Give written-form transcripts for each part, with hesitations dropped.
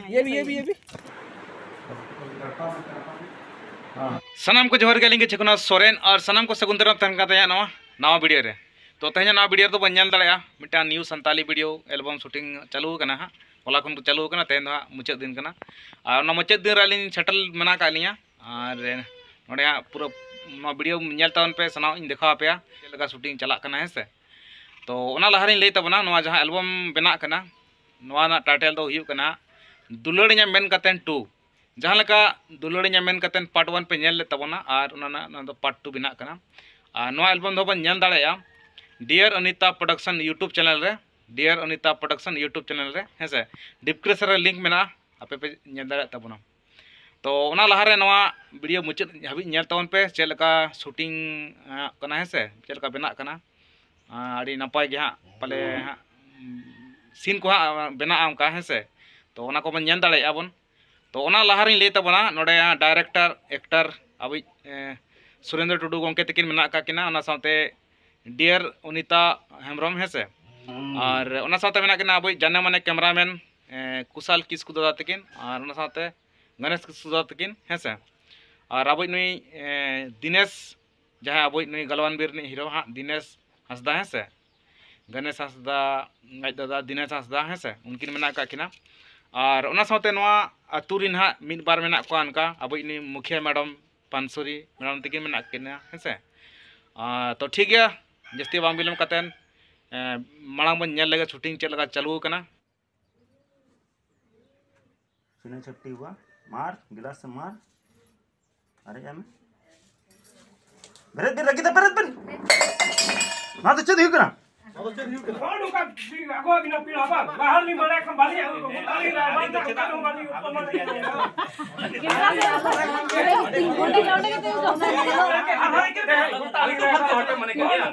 ये भी सनाम को जोहर गेलिंग चेकुना सोरेन और सनाम को सगुंदरा तहन का तया नवा वीडियो रे तो तेज नवा वीडियो तो बन नेल दाड़ा मिटा new Santali video album shooting चालू कना हा होला खन चालू कना तेन मुचाद दिन कना और ना मुचाद दिन रालिन छटल मना का लिया और नोडे पूरा वीडियो नेल तावन पे सना इन देखा पे लगा शूटिंग चला कना है से तो ओना लहारिन लई तबना नवा जहां एल्बम बना कना नवा ना टाइटल दो हुयु कना दुलड़िया मेन कतेन 2 जहां लका दुलड़िया मेन कतेन पार्ट 1 पे नेल ले तबना और ना दो पार्ट 2 बना कना और नवा एल्बम दो बन नेल दाड़या dear Anita production YouTube channel रे dear Anita production YouTube channel रे है से डिस्क्रिप्शन रे लिंक मेना आपे पे नेल दाड़ा तबना तो ओना लहारे नवा वीडियो मुचाद हाबि नेल तवन पे चेलका शूटिंग कना है से चेलका बना कना आड़ी नपाय गे हां पाले हां सीन को हां बना हमका है से तो ओना को बन नेल दाड़ा बन तो ओना लहारिन ले तबना नोडे डायरेक्टर एक्टर अबि सुरेंद्र टुडू गोंके तकिन मेना का किना ओना साथे डियर अनिता हेमब्रम है से और ओना साथे मेना किना अबि जाने माने कैमरामैन कुशाल किस्कु दादा तकिन और ओना साथे गणेश किस्कु दादा तकिन है से और अबि नुई दिनेश जहां अबि नुई गलवान बीर नि हीरो हां दिनेश हंसदा है से गणेश हंसदा गाज दादा दिनेश हंसदा है से उनकिन मेना का किना और ओना साथे नवा अतुरिन हा मिद बार मेना को अनका अबि नि मुखिया मैडम पानसुरी मैडम तकिन मेना किना है से तो ठीक गया जस्ती बांग बिलम कतेन मांग बन नेल लगे शूटिंग चल लगा चालू कना सुने छट्टी हुआ मार गिलास से मार अरे जामे बेरत बेर लगी था बेरत बन ना तो चल करा Kalau kan aku bina pila apa? Bahar ni mana kembali aku kembali lah. Mana kembali apa mana ini? Kita tinggal di kita itu. Apa itu? Tali itu apa hotel mana kembali?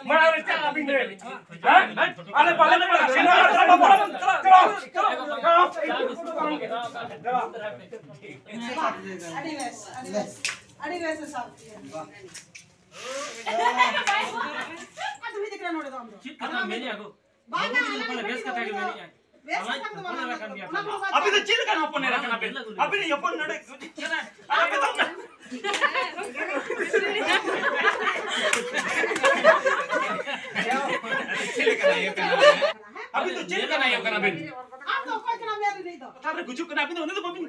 Mana ada cakap bina? Hah? Ada paling mana? Sini ada apa? अभी तो chill करना अपन रखना पे अभी नहीं अपन नडे अभी तो अभी तो चिल करना ये करना बेन आप तो कोई करना मेरे नहीं तो तारे कुछ करना अभी तो उन्हें तो बबिन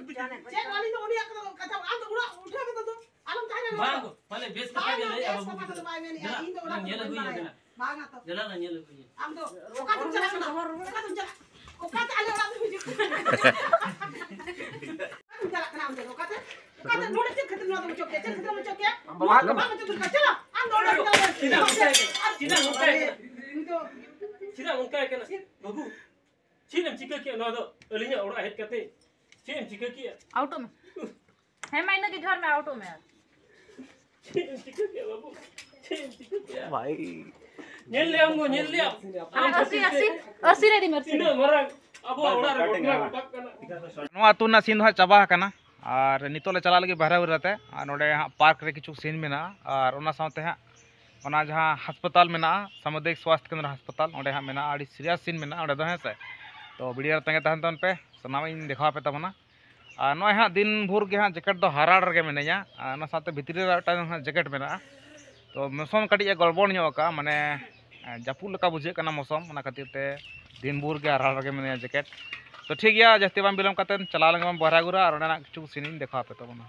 चेक वाली तो उन्हें कथा आप तो उड़ा उठा के तो आलम चाहे ना बांग पहले बेस का के ले अब इन तो उड़ा ये लगुई है बांग तो जला ना ये लगुई हम तो ओका तुम चला ओका तुम चला ओका आले उड़ा तो बिजू तुम चला ना हम ओका तो थोड़े से खत्म ना तुम चोके चल खत्म चोके बांग तो तुम चला हम दौड़ सीधा मुक्का है तो सीधा मुक्का है ना बाबू सीधा चिका के ना तो अलिया उड़ा हेड करते सीधा चिका के आउटो में है महीने के घर में आउटो में भाई नेल ले हमको नेल ले अस्सी रेडी मर्सी मरा अब ओड़ा रे नवा तुना सीन हा चाबा कना और नितो ले चला लगे बहरा रहते और नोडे पार्क रे किछु सीन मेना और ओना साथे हा ओना जहां अस्पताल मेना सामुदायिक स्वास्थ्य केंद्र अस्पताल ओडे हा मेना आड़ी सीरियस सीन मेना ओडे दो है से तो वीडियो तंगे तहन तन पे सनाम इन देखा पे तबना और नॉय हाँ दिन भोर के हाँ जैकेट दो हराड़ रे मेना ना साथे भितरी रे जैकेट मेना तो मौसम कटी गड़बड़ का माने जापुर लका बुझे कना मौसम ओना खातिर ते दिन भोर के हराड़ रे मेना जैकेट तो ठीक गया जस्ती बाम बिलम कतेन चला लगे बहरागुरा और ओना किछु सीन देखा पे तबना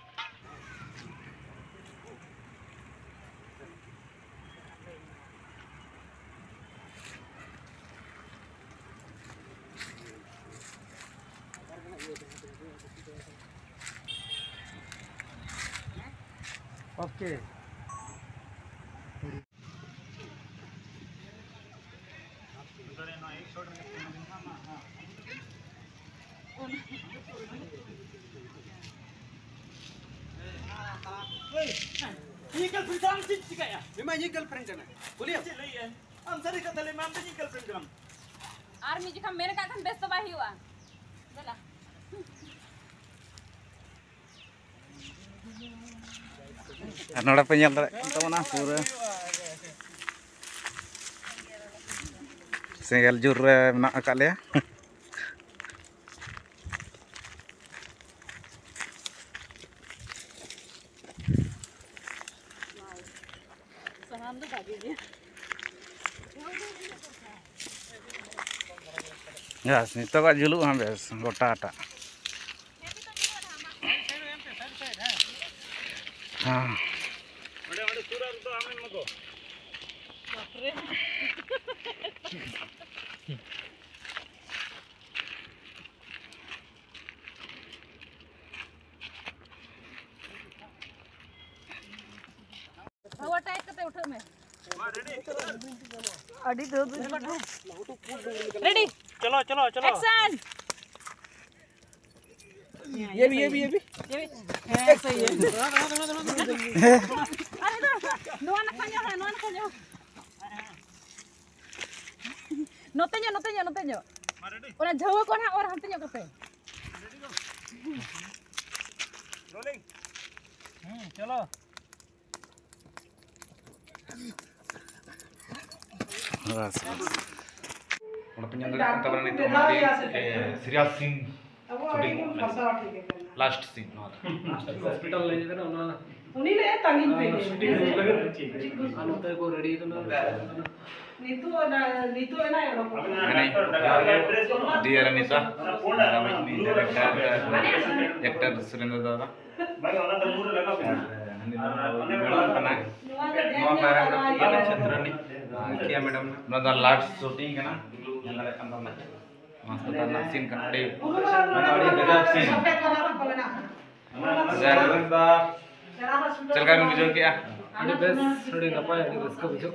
ओके ये गर्लफ्रेंड जान चिक या मैं ये गर्लफ्रेंड है बोलिए हम सरी का तले मैम ये गर्लफ्रेंड हम आर्मी जी का मेरे का kan बेस्ट बाही हुआ चला नोड़ा पे पूरा सेंगल जुर रे मेना अकाल लेया सनाम तो भागी गया यस नितोगा जुलू हां बेस गोटा आटा हां हवा टाइट करते उठो में अड़ी दो रेडी चलो चलो चलो एक्शन ये भी सही है अरे नुआ ना खाño note ño ora jhawa ko na और हमते ño करते रोलिंग चलो बस उन पेंजंदरा तबरा नितो माटी serious scene shooting last scene hospital ले जेते ना उनी ले तंगिन पे शूटिंग लगे अनुते को रेडी तो ना नीतू ना एडो डियर अनीता रामिनी डायरेक्टर एक्टर सुरेंद्र दादा भाई वाला तो मूड लगा क्या मैडम नदा लास्ट शूटिंग है ना नदा कंदा ना मस्त तना सीन का बड़ी गजब सीन जरूरदा चल का वीडियो किया अरे बेस थोड़ी नपाय अरे इसका बुझो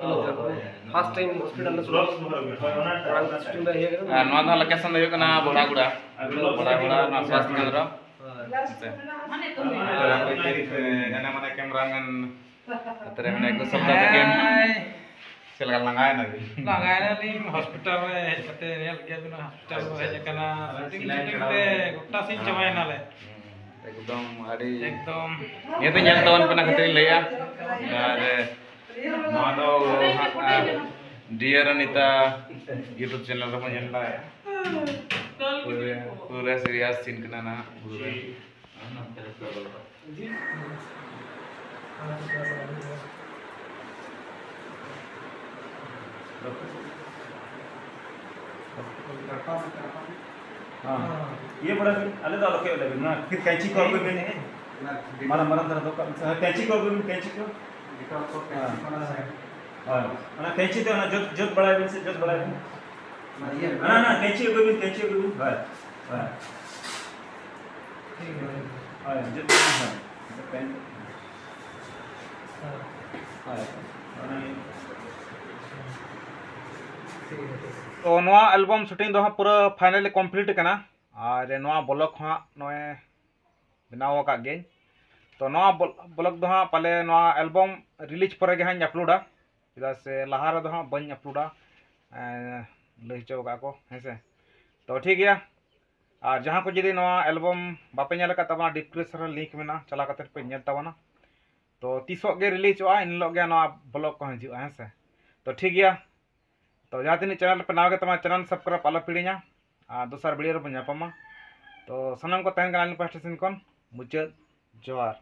फर्स्ट टाइम हॉस्पिटल में शूटिंग दा हे नदा लोकेशन दे ना बड़ागुड़ा ना स्वास्थ्य केंद्र एना माने कैमरामैन तेरे मैंने एक शब्द के चल लगाए ना लिंग हॉस्पिटल में कते नेल के बिना हॉस्पिटल में हे कना शूटिंग ते गोटा सीन चबाय नाले एकदम अड़ी एकदम ये तो ñal tawon pernah kata leya are mano Dear Anita YouTube channel ᱨᱮ ᱧᱮᱞ ᱫᱟ पूरा सीरियस सीन कना ना पूरा हां ये बड़ा अले तो लोके लगे ना फिर कैंची को भी मैंने मारा मारा तरह तो कैंची को हां हां ना कैंची तो ना जत बड़ा है से जत बड़ा है ना ना कैंची को भी हां हां हां जत हां पेन हां तो नवा एल्बम शूटिंग दो पूरा फाइनली कंप्लीट करना और नवा ब्लॉग हाँ नए बनाव का गे तो नवा ब्लॉग दो हाँ पाले नवा एल्बम रिलीज पर गे हाँ अपलोडा चेदा से लहा रे दो हाँ बन अपलोडा लई चो का को हेसे तो ठीक गया और जहाँ को जुदी नवा एल्बम बापे नेल का तबना डिस्क्रिप्शन लिंक में चला करते पे नेल तबना तो तीसों गे रिलीज होगा इन लोग गया नवा ब्लॉग को हजु हेसे तो ठीक गया तो जहाँ तीन चैनल पे नावे तमा चैनल सब्सक्राइब आलो पीड़ीना और दोसर वीडियो रे बन तो सनम को तहन पास स्टेशन मुचाद जोहार।